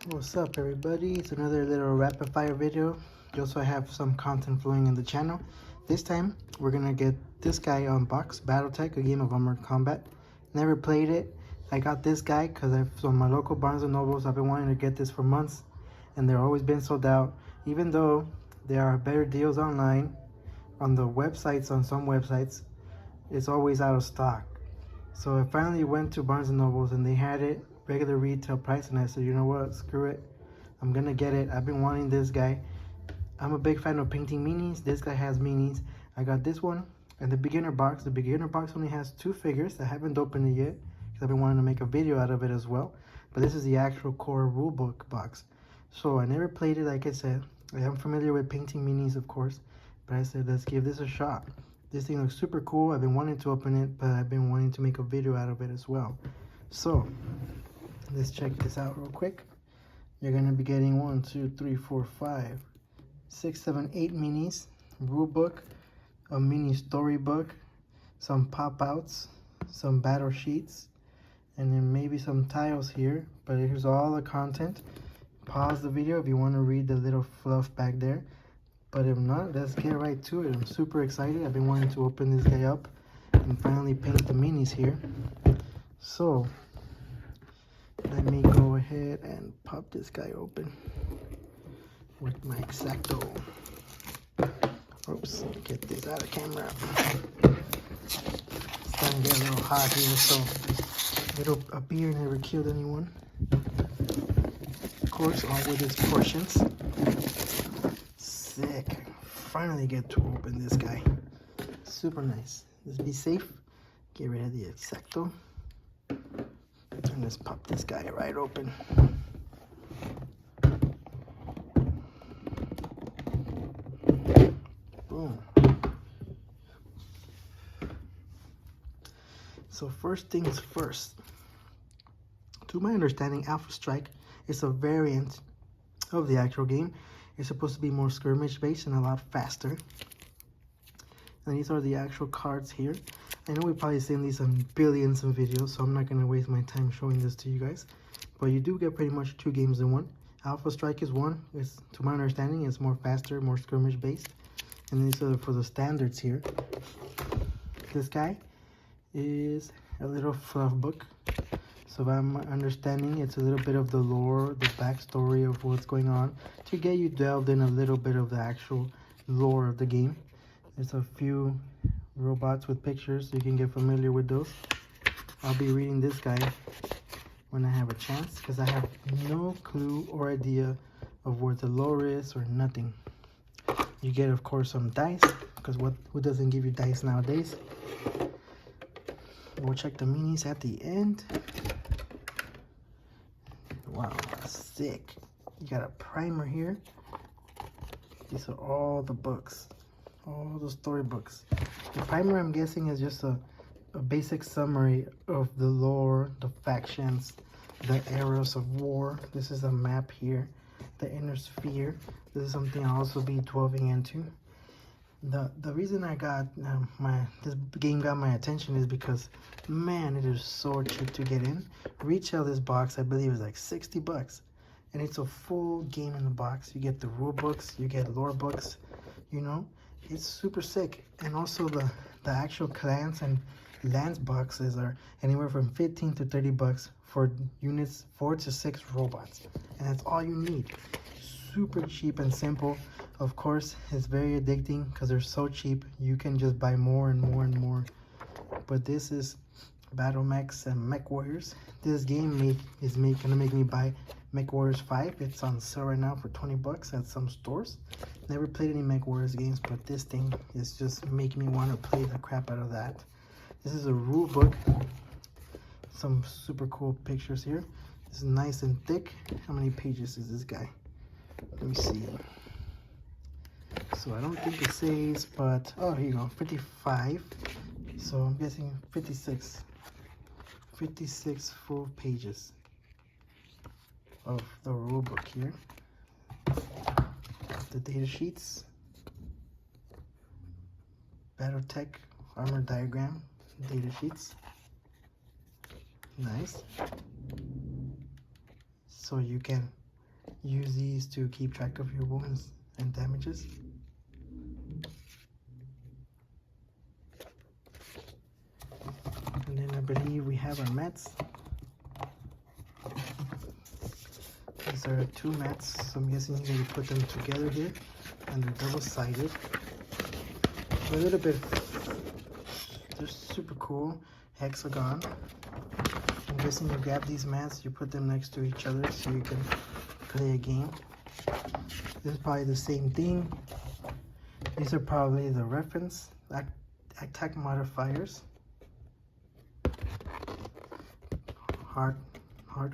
What's up, everybody? It's another little rapid fire video. Just so I have some content flowing in the channel. This time we're gonna get this guy unboxed, Battletech, a game of armored combat. Never played it. I got this guy because on my local Barnes and Nobles. I've been wanting to get this for months, and they're always been sold out. Even though there are better deals online on the websites, on some websites, it's always out of stock. So I finally went to Barnes and Nobles and they had it regular retail price, and I said, you know what, screw it, I'm gonna get it. I've been wanting this guy. I'm a big fan of painting minis. This guy has minis. I got this one and the beginner box. The beginner box only has 2 figures. I haven't opened it yet because I've been wanting to make a video out of it as well. But this is the actual core rulebook box. So I never played it, like I said. I am familiar with painting minis, of course, but I said, let's give this a shot. This thing looks super cool. I've been wanting to open it, but I've been wanting to make a video out of it as well. So let's check this out real quick. You're gonna be getting 1, 2, 3, 4, 5, 6, 7, 8 minis, rule book, a mini storybook, some pop outs, some battle sheets, and then maybe some tiles here. But here's all the content. Pause the video if you want to read the little fluff back there. But if not, let's get right to it. I'm super excited. I've been wanting to open this guy up and finally paint the minis here. So let me go ahead and pop this guy open with my X-Acto. Oops, get this out of camera. It's starting to get a little hot here, so a beer never killed anyone. Of course, all with its portions. Sick. Finally get to open this guy. Super nice. Let's be safe. Get rid of the X-Acto. And let's pop this guy right open. Boom. So first things first. To my understanding, Alpha Strike is a variant of the actual game. It's supposed to be more skirmish based and a lot faster. And these are the actual cards here. I know we've probably seen these on billions of videos, so I'm not going to waste my time showing this to you guys. But you do get pretty much 2 games in one. Alpha Strike is one. It's, to my understanding, it's more faster, more skirmish based. And these are for the standards here. This guy is a little fluff book. So if I'm understanding, it's a little bit of the lore, the backstory of what's going on, to get you delved in a little bit of the actual lore of the game. There's a few robots with pictures, so you can get familiar with those. I'll be reading this guy when I have a chance, because I have no clue or idea of where the lore is or nothing. You get, of course, some dice, because who doesn't give you dice nowadays? We'll check the minis at the end. Wow, sick. You got a primer here. These are all the books, all the storybooks. The primer, I'm guessing, is just a basic summary of the lore, the factions, the eras of war. This is a map here, the inner sphere. This is something I'll also be delving into. The reason I got this game got my attention is because, man, it is so cheap to get in. Retail this box, I believe, is like 60 bucks. And it's a full game in the box. You get the rule books, you get lore books, you know. It's super sick. And also the actual clans and lands boxes are anywhere from 15 to 30 bucks for units 4 to 6 robots. And that's all you need. Super cheap and simple. Of course, it's very addicting because they're so cheap. You can just buy more and more and more. But this is Battle Mechs and Mech Warriors. This game is gonna make me buy Mech Warriors 5. It's on sale right now for 20 bucks at some stores. Never played any Mech Warriors games, but this thing is just making me want to play the crap out of that. This is a rule book. Some super cool pictures here. This is nice and thick. How many pages is this guy? Let me see. So I don't think it says, but oh, here you go, 55. So I'm guessing 56 full pages of the rule book here. The data sheets, Battletech armor diagram, data sheets. Nice. So you can use these to keep track of your wounds and damages. And then I believe we have our mats. These are 2 mats, so I'm guessing you're going to put them together here, and they're double-sided. A little bit, they're super cool, hexagon. I'm guessing you grab these mats, you put them next to each other so you can play a game. This is probably the same thing. These are probably the reference attack modifiers. Hard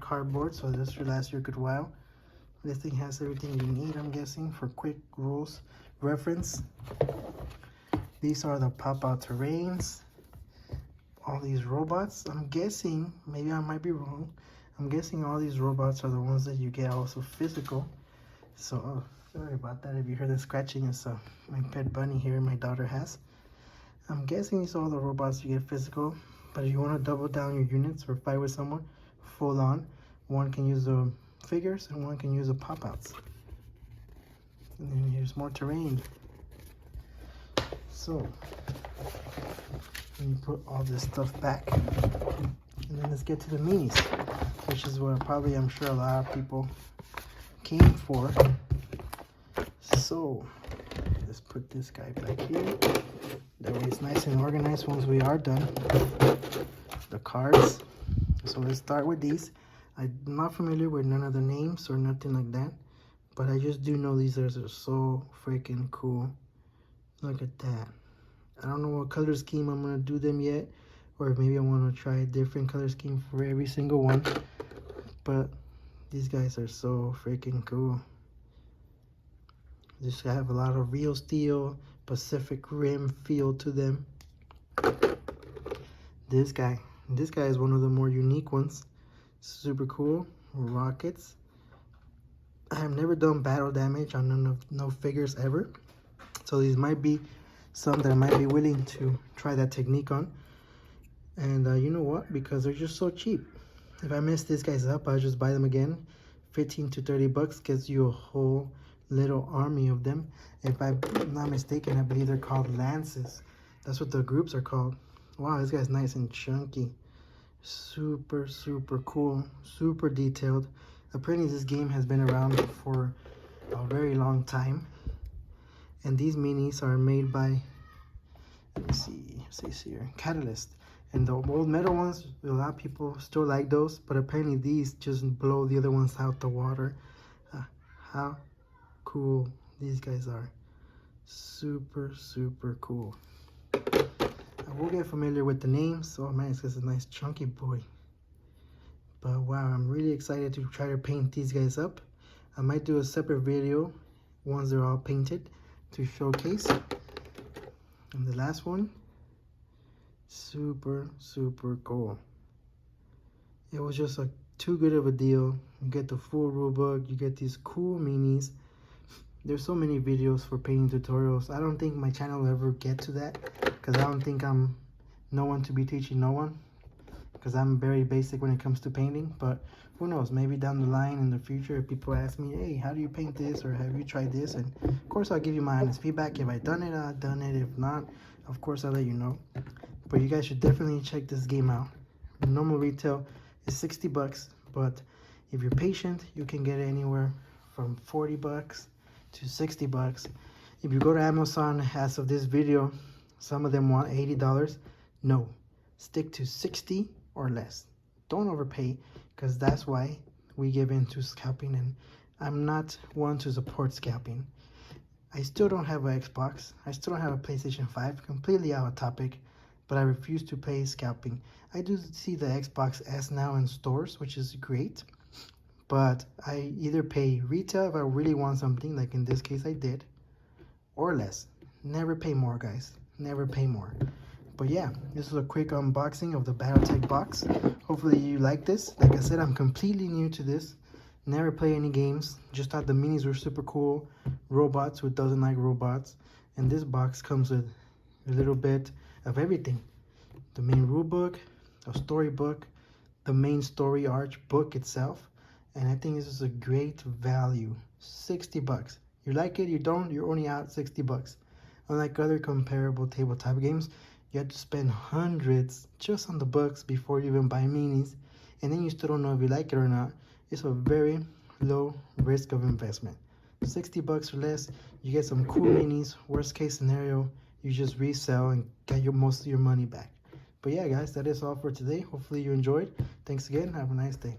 cardboard, so this should last you a good while. This thing has everything you need, I'm guessing, for quick rules reference. These are the pop-out terrains. All these robots, I'm guessing, maybe I might be wrong, I'm guessing all these robots are the ones that you get also physical. So, sorry about that if you heard the scratching. It's my pet bunny here my daughter has. I'm guessing these are all the robots you get physical. But if you want to double down your units or fight with someone full on, one can use the figures and one can use the pop-outs. And then here's more terrain. So, you put all this stuff back. And then let's get to the minis, which is what probably I'm sure a lot of people came for. So, let's put this guy back here. That way it's nice and organized once we are done. The cards. So let's start with these. I'm not familiar with none of the names or nothing like that, but I just do know these are so freaking cool. Look at that. I don't know what color scheme I'm gonna do them yet, or maybe I want to try a different color scheme for every single one, but these guys are so freaking cool. Just have a lot of real steel, Pacific Rim feel to them. This guy is one of the more unique ones. Super cool. Rockets. I have never done battle damage on no figures ever, so these might be some that I might be willing to try that technique on. And you know what, because they're just so cheap, if I mess these guys up, I'll just buy them again. 15 to 30 bucks gets you a whole little army of them. If I'm not mistaken, I believe they're called lances. That's what the groups are called. Wow, this guy's nice and chunky. Super cool, super detailed. Apparently this game has been around for a very long time, and these minis are made by, let me see, it says here, Catalyst. And the old metal ones, a lot of people still like those, but apparently these just blow the other ones out the water. How cool these guys are. Super cool. I will get familiar with the names. Oh man, it's just a nice chunky boy. But wow, I'm really excited to try to paint these guys up. I might do a separate video once they're all painted to showcase. And the last one, super cool. It was just too good of a deal. You get the full rulebook, you get these cool minis. There's so many videos for painting tutorials. I don't think my channel will ever get to that, because I don't think I'm no one to be teaching no one, because I'm very basic when it comes to painting. But who knows, maybe down the line in the future, if people ask me, hey, how do you paint this, or have you tried this, and of course I'll give you my honest feedback. If I've done it, I've done it. If not, of course I'll let you know. But you guys should definitely check this game out. Normal retail is 60 bucks, but if you're patient, you can get it anywhere from 40 bucks to 60 bucks. If you go to Amazon as of this video, some of them want $80. No, stick to 60 or less. Don't overpay, because that's why we give in to scalping, and I'm not one to support scalping. I still don't have an Xbox. I still don't have a PlayStation 5. Completely out of topic, but I refuse to pay scalping. I do see the Xbox S now in stores, which is great, but I either pay retail if I really want something, like in this case I did, or less. Never pay more, guys. Never pay more. But yeah, this is a quick unboxing of the Battletech box. Hopefully you like this. Like I said, I'm completely new to this. Never play any games. Just thought the minis were super cool. Robots, who doesn't like robots? And this box comes with a little bit of everything. The main rule book, a story book, the main story arch book itself, And I think this is a great value. 60 bucks. You like it, you don't, you're only out 60 bucks. Unlike other comparable tabletop games, you have to spend hundreds just on the books before you even buy minis, and then you still don't know if you like it or not. It's a very low risk of investment. 60 bucks or less, you get some cool minis. Worst case scenario, you just resell and get most of your money back. But yeah, guys, that is all for today. Hopefully you enjoyed. Thanks again. Have a nice day.